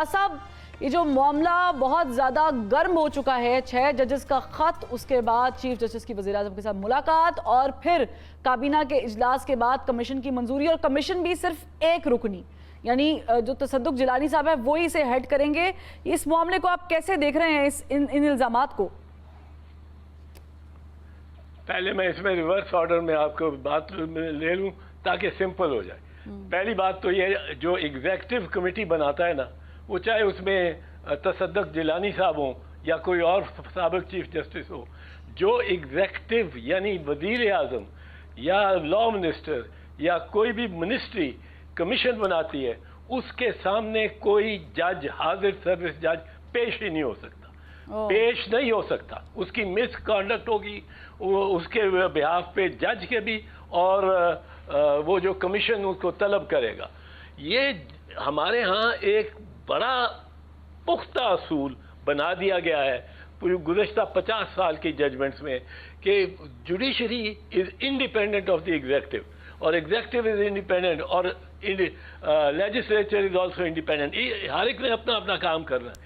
اعتراض صاحب، یہ جو معاملہ بہت زیادہ گرم ہو چکا ہے، 6 ججز کا خط، اس کے بعد چیف جسٹس کی وزیر اعظم کے ساتھ ملاقات اور پھر کابینہ کے اجلاس کے بعد کمیشن کی منظوری، اور کمیشن بھی صرف ایک رکنی، یعنی جو تصدق جیلانی صاحب ہے وہی اسے ہیڈ کریں گے۔ اس معاملے کو آپ کیسے دیکھ رہے ہیں، ان الزامات کو؟ پہلے میں اس میں ریورس آرڈر میں آپ کو بات لے لوں تاکہ سمپل ہو جائے۔ پہلی بات تو یہ، جو ایگزیکٹو کمیٹی بناتا ہے نا، وہ چاہے اس میں تصدق جیلانی صاحب ہوں یا کوئی اور سابق چیف جسٹس ہو، جو ایگزیکٹو یعنی وزیر اعظم یا لا منسٹر یا کوئی بھی منسٹری کمیشن بناتی ہے، اس کے سامنے کوئی جج، حاضر سروس جج پیش ہی نہیں ہو سکتا، پیش نہیں ہو سکتا۔ اس کی مس کانڈکٹ ہوگی اس کے بہاف پہ جج کے بھی، اور وہ جو کمیشن اس کو طلب کرے گا۔ یہ ہمارے ہاں ایک بڑا پختہ اصول بنا دیا گیا ہے گزشتہ 50 سال کی ججمنٹس میں کہ judiciary is independent of the executive, اور ایگزیکٹو از انڈیپینڈنٹ، اور لیجسلیچر از آلسو انڈیپینڈنٹ۔ ہر ایک نے اپنا اپنا کام کرنا ہے۔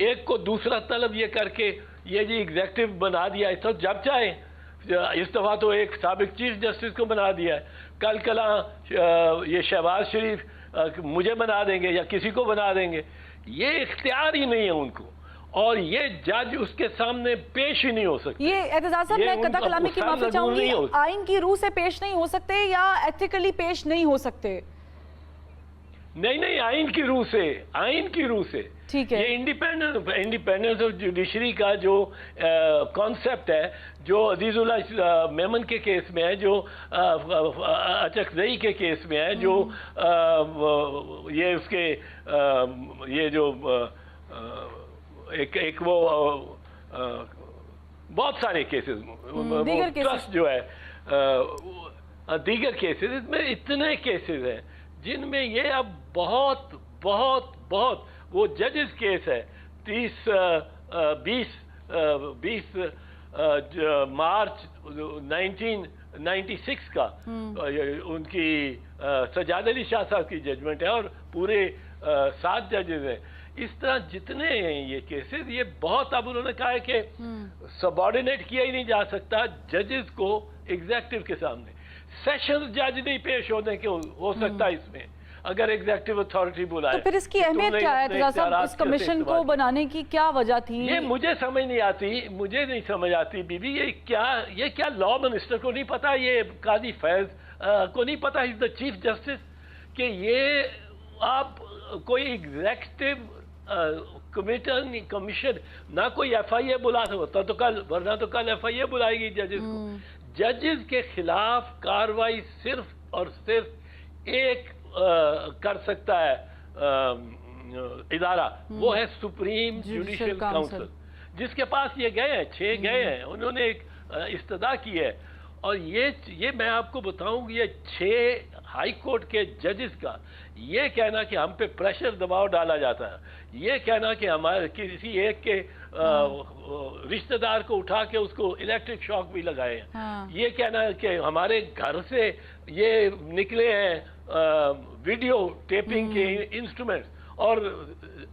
ایک کو دوسرا طلب یہ کر کے یہ جی ایگزیکٹو بنا دیا، اس وقت جب چاہیں اس دفعہ تو ایک سابق چیف جسٹس کو بنا دیا ہے، کل کلاں یہ شہباز شریف مجھے بنا دیں گے یا کسی کو بنا دیں گے۔ یہ اختیار ہی نہیں ہے ان کو، اور یہ جج اس کے سامنے پیش ہی نہیں ہو سکتے۔ یہ اعتزاز صاحب، میں قطع کلامی کی معافی چاہوں گی، آئین کی روح سے پیش نہیں ہو سکتے یا ایتھیکلی پیش نہیں ہو سکتے؟ نہیں، آئین کی روح سے، آئین کی روح سے۔ ٹھیک ہے، یہ انڈیپینڈنس آف جوڈیشری کا جو کانسیپٹ ہے، جو عزیز اللہ میمن کے کیس میں ہے، جو اچکزئی کے کیس میں ہے، جو یہ اس کے یہ جو ایک وہ بہت سارے کیسز، ٹرسٹ جو ہے، دیگر کیسز، اس میں اتنے کیسز ہیں جن میں یہ اب بہت بہت بہت وہ ججز کیس ہے 20 مارچ 1996 کا، ان کی سجاد علی شاہ صاحب کی ججمنٹ ہے، اور پورے 7 ججز ہیں۔ اس طرح جتنے ہیں یہ کیسز، یہ بہت، اب انہوں نے کہا ہے کہ سبارڈینیٹ کیا ہی نہیں جا سکتا ججز کو ایگزیکٹو کے سامنے۔ سیشنز جج نہیں پیش ہونے کے ہو سکتا اس میں، اگر ایگزیکٹو اتھارٹی بلائے۔ تو پھر اس کی اہمیت کیا ہے اعتزاز صاحب؟ اس کمیشن کو بنانے کی کیا وجہ تھی؟ یہ مجھے سمجھ نہیں آتی، مجھے نہیں سمجھ آتی بی بی، یہ کیا لا منسٹر کو نہیں پتا، یہ قاضی فیض کو نہیں پتا، از دا چیف جسٹس، کہ یہ آپ کوئی ایگزیکٹو کمیشن نہ کوئی ایف آئی اے بلا سکتا تو کل، ورنہ تو کل ایف آئی اے بلائے گی ججز کو۔ ججز کے خلاف کاروائی صرف اور صرف ایک کر سکتا ہے ادارہ، وہ ہے سپریم جوڈیشل کاؤنسل، جس کے پاس یہ گئے ہیں، 6 گئے ہیں، انہوں نے ایک استدعا کی ہے، اور یہ میں آپ کو بتاؤں، یہ 6 ہائی کورٹ کے ججز کا یہ کہنا کہ ہم پہ پریشر، دباؤ ڈالا جاتا ہے، یہ کہنا کہ ہمارے کسی ایک کے رشتہ دار کو اٹھا کے اس کو الیکٹرک شاک بھی لگائے ہیں، یہ کہنا کہ ہمارے گھر سے یہ نکلے ہیں ویڈیو ٹیپنگ کے انسٹرومنٹ، اور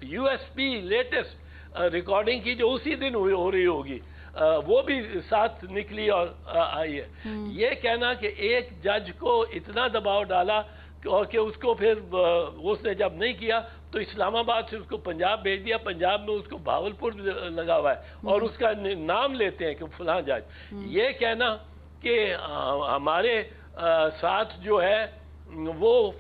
U S P latest recording کی جو اسی دن ہو رہی ہوگی، وہ بھی ساتھ نکلی اور آئی ہے۔ یہ کہنا کہ ایک جج کو اتنا دباؤ ڈالا اور کہ اس کو پھر اس نے جب نہیں کیا تو اسلام آباد سے اس کو پنجاب بھیج دیا، پنجاب میں اس کو بھاولپور لگا ہوا ہے، اور اس کا نام لیتے ہیں کہ فلاں جج۔ یہ کہنا کہ ہمارے ساتھ جو ہے وہ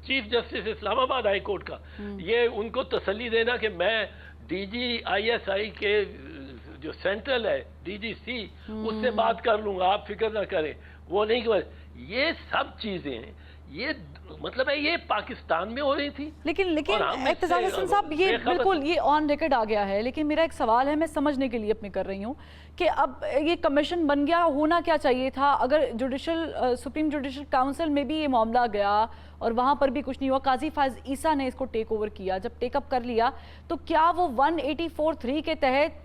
چیف جسٹس اسلام آباد ہائی کورٹ کا، یہ ان کو تسلی دینا کہ میں D G I S I کے جو سینٹرل ہے، ڈی جی سی، اس سے بات کر لوں گا، آپ فکر نہ کریں، وہ نہیں کہ یہ سب چیزیں ہیں، یہ مطلب ہے یہ پاکستان میں ہو رہی تھی۔ لیکن اعتزاز حسن صاحب، یہ بالکل یہ آن ریکارڈ آ گیا ہے، لیکن میرا ایک سوال ہے، میں سمجھنے کے لیے اپنے کر رہی ہوں کہ اب یہ کمیشن بن گیا، ہونا کیا چاہیے تھا؟ اگر سپریم جوڈیشل کاؤنسل میں بھی یہ معاملہ گیا اور وہاں پر بھی کچھ نہیں ہوا، قاضی فائز عیسیٰ نے اس کو ٹیک اوور کیا، جب ٹیک اپ کر لیا تو کیا وہ 184(3) کے تحت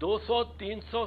200-300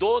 2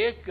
1